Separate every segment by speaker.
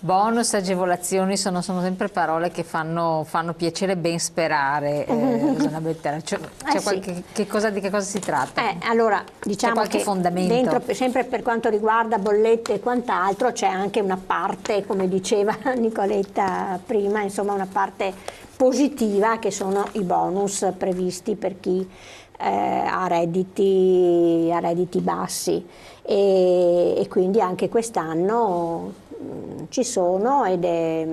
Speaker 1: Bonus, agevolazioni sono sempre parole che fanno piacere ben sperare, Rossana Bettera. Di che cosa si tratta?
Speaker 2: Allora, diciamo che
Speaker 1: fondamento?
Speaker 2: dentro, sempre per quanto riguarda bollette e quant'altro, c'è anche una parte, come diceva Nicoletta prima, insomma una parte positiva, che sono i bonus previsti per chi ha redditi bassi, e quindi anche quest'anno ci sono, ed è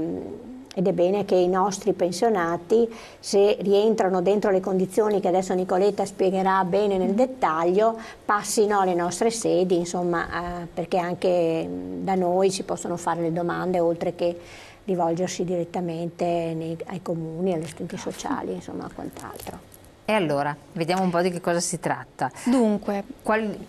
Speaker 2: bene che i nostri pensionati, se rientrano dentro le condizioni che adesso Nicoletta spiegherà bene nel dettaglio, passino alle nostre sedi, insomma, perché anche da noi si possono fare le domande, oltre che rivolgersi direttamente ai comuni, agli enti sociali, insomma, quant'altro.
Speaker 1: E allora, vediamo un po' di che cosa si tratta.
Speaker 3: Dunque,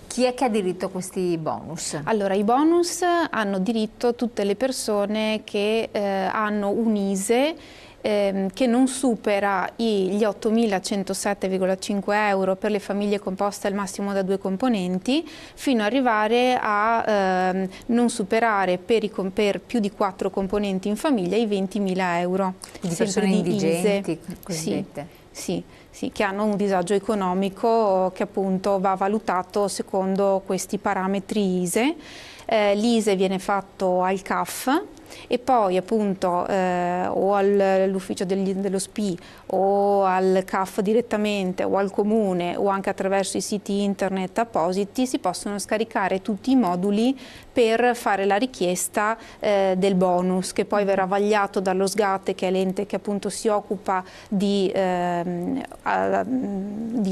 Speaker 1: chi è che ha diritto a questi bonus?
Speaker 3: Allora, i bonus hanno diritto tutte le persone che hanno un ISEE che non supera gli 8.107,5 euro per le famiglie composte al massimo da 2 componenti, fino ad arrivare a non superare per più di 4 componenti in famiglia i 20.000 euro.
Speaker 1: Di persone indigenti, cosiddette.
Speaker 3: Sì, che hanno un disagio economico che appunto va valutato secondo questi parametri ISEE. L'ISEE viene fatto al CAF e poi appunto o all'ufficio dello SPI o al CAF direttamente o al comune, o anche attraverso i siti internet appositi si possono scaricare tutti i moduli per fare la richiesta del bonus, che poi verrà vagliato dallo SGATE, che è l'ente che appunto si occupa di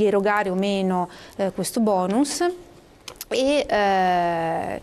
Speaker 3: erogare o meno questo bonus. E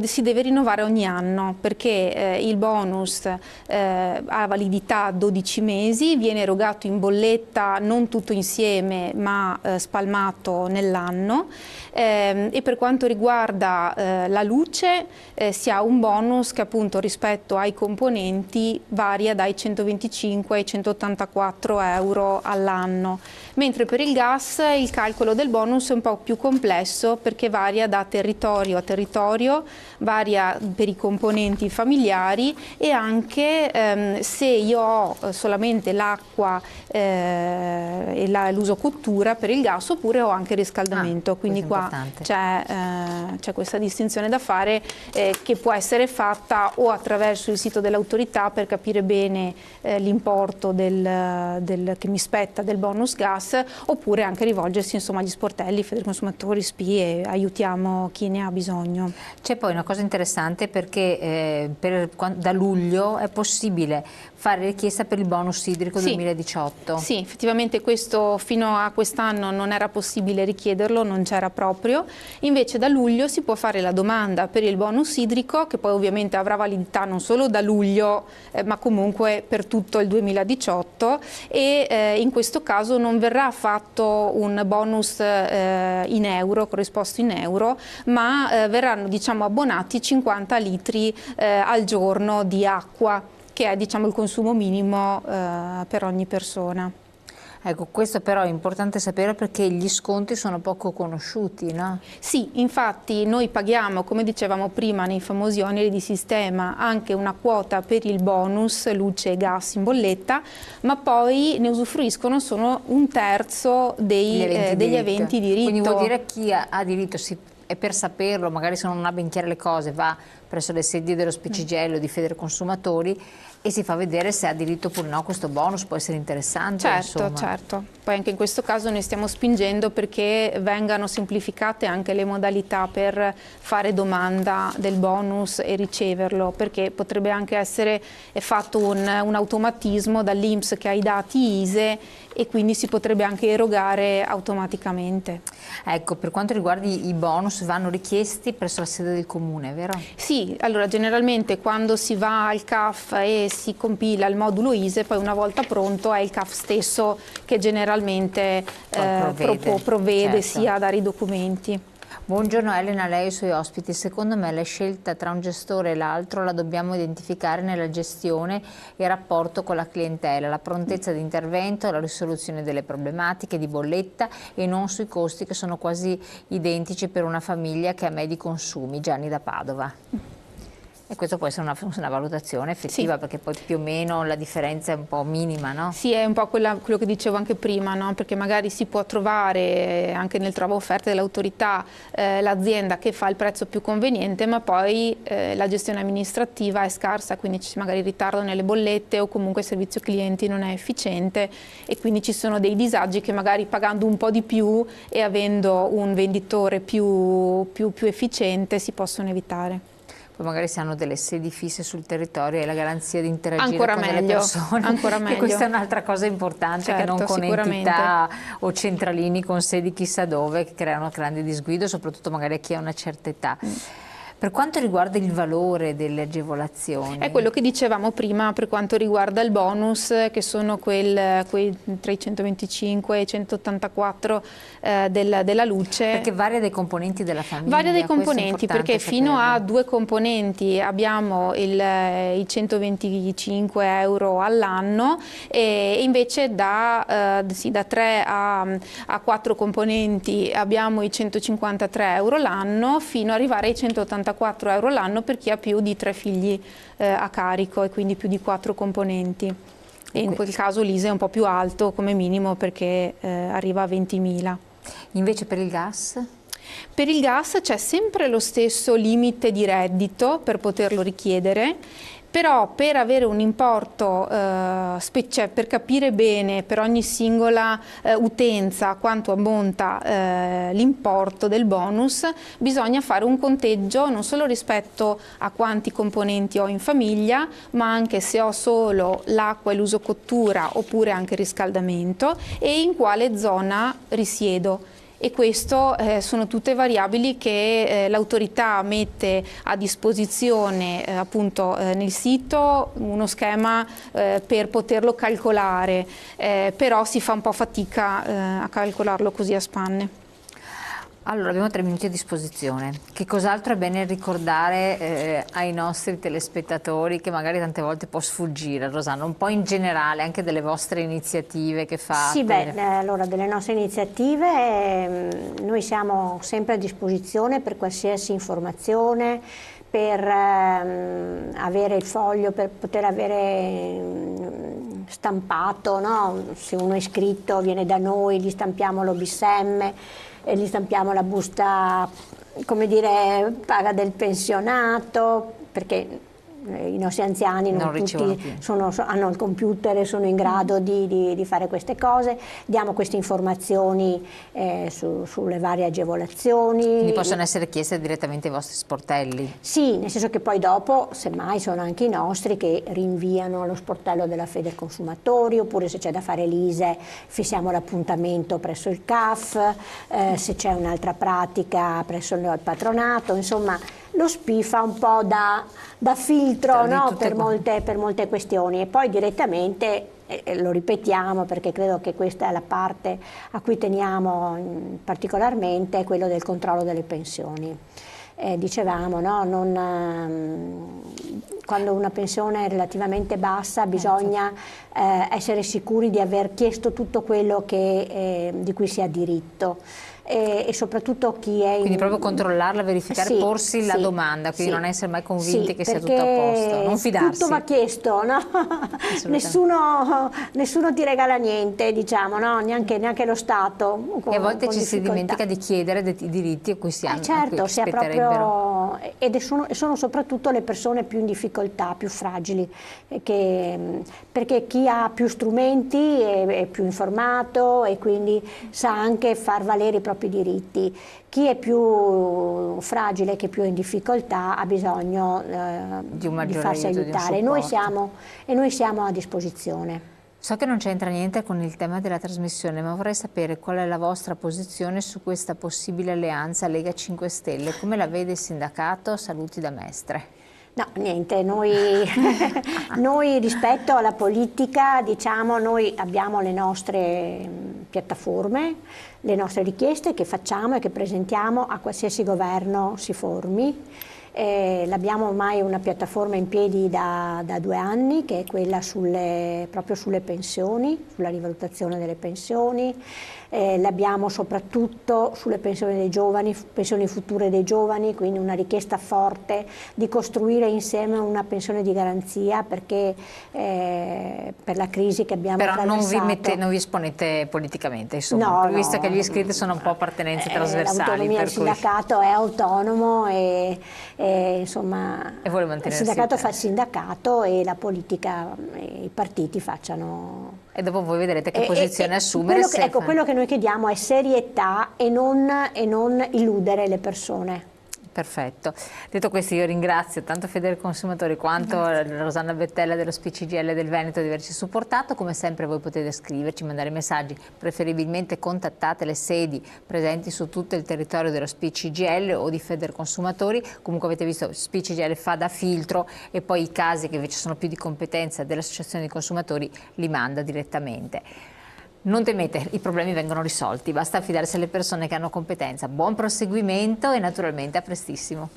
Speaker 3: si deve rinnovare ogni anno, perché il bonus ha validità 12 mesi, viene erogato in bolletta non tutto insieme ma spalmato nell'anno, e per quanto riguarda la luce si ha un bonus che appunto rispetto ai componenti varia dai 125 ai 184 euro all'anno, mentre per il gas il calcolo del bonus è un po' più complesso, perché varia da territorio a territorio, varia per i componenti familiari, e anche se io ho solamente l'acqua e l'uso cottura per il gas, oppure ho anche riscaldamento, quindi qua c'è questa distinzione da fare, che può essere fatta o attraverso il sito dell'autorità per capire bene l'importo che mi spetta del bonus gas, oppure anche rivolgersi insomma agli sportelli, Federconsumatori, SPI, e aiutiamo chi ne ha bisogno.
Speaker 1: C'è poi una cosa interessante, perché da luglio è possibile fare richiesta per il bonus idrico 2018.
Speaker 3: Sì, effettivamente questo fino a quest'anno non era possibile richiederlo, non c'era proprio. Invece da luglio si può fare la domanda per il bonus idrico, che poi ovviamente avrà validità non solo da luglio ma comunque per tutto il 2018, e in questo caso non verrà fatto un bonus in euro, corrisposto in euro, ma verranno abbonati 50 litri al giorno di acqua, che è il consumo minimo per ogni persona.
Speaker 1: Ecco, questo però è importante sapere, perché gli sconti sono poco conosciuti, no?
Speaker 3: Sì, infatti noi paghiamo, come dicevamo prima, nei famosi oneri di sistema, anche una quota per il bonus luce e gas in bolletta, ma poi ne usufruiscono solo un terzo degli aventi diritto.
Speaker 1: Quindi vuol dire chi ha diritto, e per saperlo, magari se non ha ben chiare le cose, va presso le sedi dello SPCGL o di Federconsumatori e si fa vedere se ha diritto oppure no a questo bonus. Può essere interessante.
Speaker 3: Certo. Poi anche in questo caso noi stiamo spingendo perché vengano semplificate anche le modalità per fare domanda del bonus e riceverlo, perché potrebbe anche essere fatto un automatismo dall'INPS che ha i dati ISEE, e quindi si potrebbe anche erogare automaticamente.
Speaker 1: Ecco, per quanto riguarda i bonus, vanno richiesti presso la sede del comune, vero?
Speaker 3: Sì, allora generalmente quando si va al CAF e si compila il modulo ISEE, poi una volta pronto è il CAF stesso che generalmente provvede sia a dare i documenti.
Speaker 1: Buongiorno Elena, lei e i suoi ospiti. Secondo me la scelta tra un gestore e l'altro la dobbiamo identificare nella gestione e rapporto con la clientela, la prontezza di intervento, la risoluzione delle problematiche di bolletta, e non sui costi che sono quasi identici per una famiglia che ha medi consumi. Gianni da Padova. E questo può essere una valutazione effettiva, perché poi più o meno la differenza è un po' minima, no?
Speaker 3: Sì, è un po' quello che dicevo anche prima, no? Perché magari si può trovare anche nel trova offerte dell'autorità l'azienda che fa il prezzo più conveniente, ma poi la gestione amministrativa è scarsa, quindi c'è magari ritardo nelle bollette o comunque il servizio clienti non è efficiente, e quindi ci sono dei disagi che magari pagando un po' di più e avendo un venditore più efficiente si possono evitare.
Speaker 1: Poi magari si hanno delle sedi fisse sul territorio e la garanzia di interagire
Speaker 3: Ancora
Speaker 1: con
Speaker 3: meglio,
Speaker 1: delle persone,
Speaker 3: ancora
Speaker 1: che
Speaker 3: meglio.
Speaker 1: questa è un'altra cosa importante,
Speaker 3: Certo,
Speaker 1: che non con
Speaker 3: sicuramente.
Speaker 1: entità o centralini con sedi chissà dove, che creano grandi disguido, soprattutto magari a chi ha una certa età. Per quanto riguarda il valore delle agevolazioni?
Speaker 3: È quello che dicevamo prima per quanto riguarda il bonus, che sono quei tra i 125 e i 184 della luce.
Speaker 1: Perché varia dai componenti della famiglia.
Speaker 3: Varia dai componenti, perché fino a 2 componenti abbiamo i 125 euro all'anno, e invece da 3 a 4 componenti abbiamo i 153 euro l'anno, fino ad arrivare ai 184 euro l'anno per chi ha più di 3 figli a carico, e quindi più di 4 componenti. E in quel caso l'ISEE è un po' più alto come minimo, perché arriva a 20.000.
Speaker 1: Invece per il gas?
Speaker 3: Per il gas c'è sempre lo stesso limite di reddito per poterlo richiedere, però per avere un importo, cioè per capire bene per ogni singola utenza quanto ammonta l'importo del bonus, bisogna fare un conteggio non solo rispetto a quanti componenti ho in famiglia, ma anche se ho solo l'acqua e l'uso cottura, oppure anche il riscaldamento, e in quale zona risiedo. E questo sono tutte variabili che l'autorità mette a disposizione appunto nel sito, uno schema per poterlo calcolare, però si fa un po' fatica a calcolarlo così a spanne.
Speaker 1: Allora, abbiamo 3 minuti a disposizione. Che cos'altro è bene ricordare ai nostri telespettatori, che magari tante volte può sfuggire, Rosanna, un po' in generale, anche delle vostre iniziative che fate?
Speaker 2: Sì, allora delle nostre iniziative noi siamo sempre a disposizione per qualsiasi informazione, per avere il foglio, per poter avere stampato, no? Se uno è iscritto viene da noi, gli stampiamo l'OBSM, e gli stampiamo la busta, come dire, paga del pensionato, perché i nostri anziani non tutti hanno il computer e sono in grado di fare queste cose. Diamo queste informazioni sulle varie agevolazioni.
Speaker 1: Quindi possono essere chieste direttamente ai vostri sportelli?
Speaker 2: Sì, nel senso che poi dopo, semmai, sono anche i nostri che rinviano allo sportello della Federconsumatori, oppure se c'è da fare l'ISEE fissiamo l'appuntamento presso il CAF, se c'è un'altra pratica presso il patronato, insomma lo SPI fa un po' da filtro, no? per molte questioni, e poi direttamente lo ripetiamo, perché credo che questa è la parte a cui teniamo particolarmente, quello del controllo delle pensioni. Dicevamo, no? Quando una pensione è relativamente bassa bisogna essere sicuri di aver chiesto tutto quello di cui si ha diritto. E soprattutto chi è
Speaker 1: quindi proprio controllarla, verificare, porsi la domanda, quindi non essere mai convinti che sia tutto a posto, non fidarsi.
Speaker 2: Tutto va chiesto, no? nessuno ti regala niente, diciamo, no? neanche lo Stato.
Speaker 1: E a volte ci si dimentica di chiedere dei diritti a cui si hanno,
Speaker 2: certo,
Speaker 1: a cui spetterebbero.
Speaker 2: Sono soprattutto le persone più in difficoltà, più fragili, perché chi ha più strumenti è più informato e quindi sa anche far valere i propri diritti. Chi è più fragile, che più è in difficoltà, ha bisogno di farsi aiutare, e noi siamo a disposizione.
Speaker 1: So che non c'entra niente con il tema della trasmissione, ma vorrei sapere qual è la vostra posizione su questa possibile alleanza Lega 5 Stelle. Come la vede il sindacato? Saluti da Mestre.
Speaker 2: No, niente, noi rispetto alla politica, diciamo, noi abbiamo le nostre piattaforme, le nostre richieste che facciamo e che presentiamo a qualsiasi governo si formi, L'abbiamo ormai una piattaforma in piedi da 2 anni, che è quella proprio sulle pensioni, sulla rivalutazione delle pensioni. L'abbiamo soprattutto sulle pensioni dei giovani, pensioni future dei giovani, quindi una richiesta forte di costruire insieme una pensione di garanzia, perché per la crisi che abbiamo attraversato.
Speaker 1: Però non vi esponete politicamente, insomma,
Speaker 2: no,
Speaker 1: visto che gli iscritti sono un po' appartenenze trasversali.
Speaker 2: L'autonomia del sindacato è autonomo e insomma
Speaker 1: vuole
Speaker 2: il sindacato fa il sindacato e la politica e i partiti facciano.
Speaker 1: E dopo voi vedrete che posizione assumere.
Speaker 2: Quello che noi chiediamo è serietà e non illudere le persone.
Speaker 1: Perfetto. Detto questo, io ringrazio tanto Federconsumatori quanto Rosanna Bettella dello SPCGL del Veneto di averci supportato. Come sempre voi potete scriverci, mandare messaggi, preferibilmente contattate le sedi presenti su tutto il territorio dello SPCGL o di Federconsumatori. Comunque avete visto, SPCGL fa da filtro e poi i casi che invece sono più di competenza dell'Associazione dei Consumatori li manda direttamente. Non temete, i problemi vengono risolti, basta affidarsi alle persone che hanno competenza. Buon proseguimento e naturalmente a prestissimo.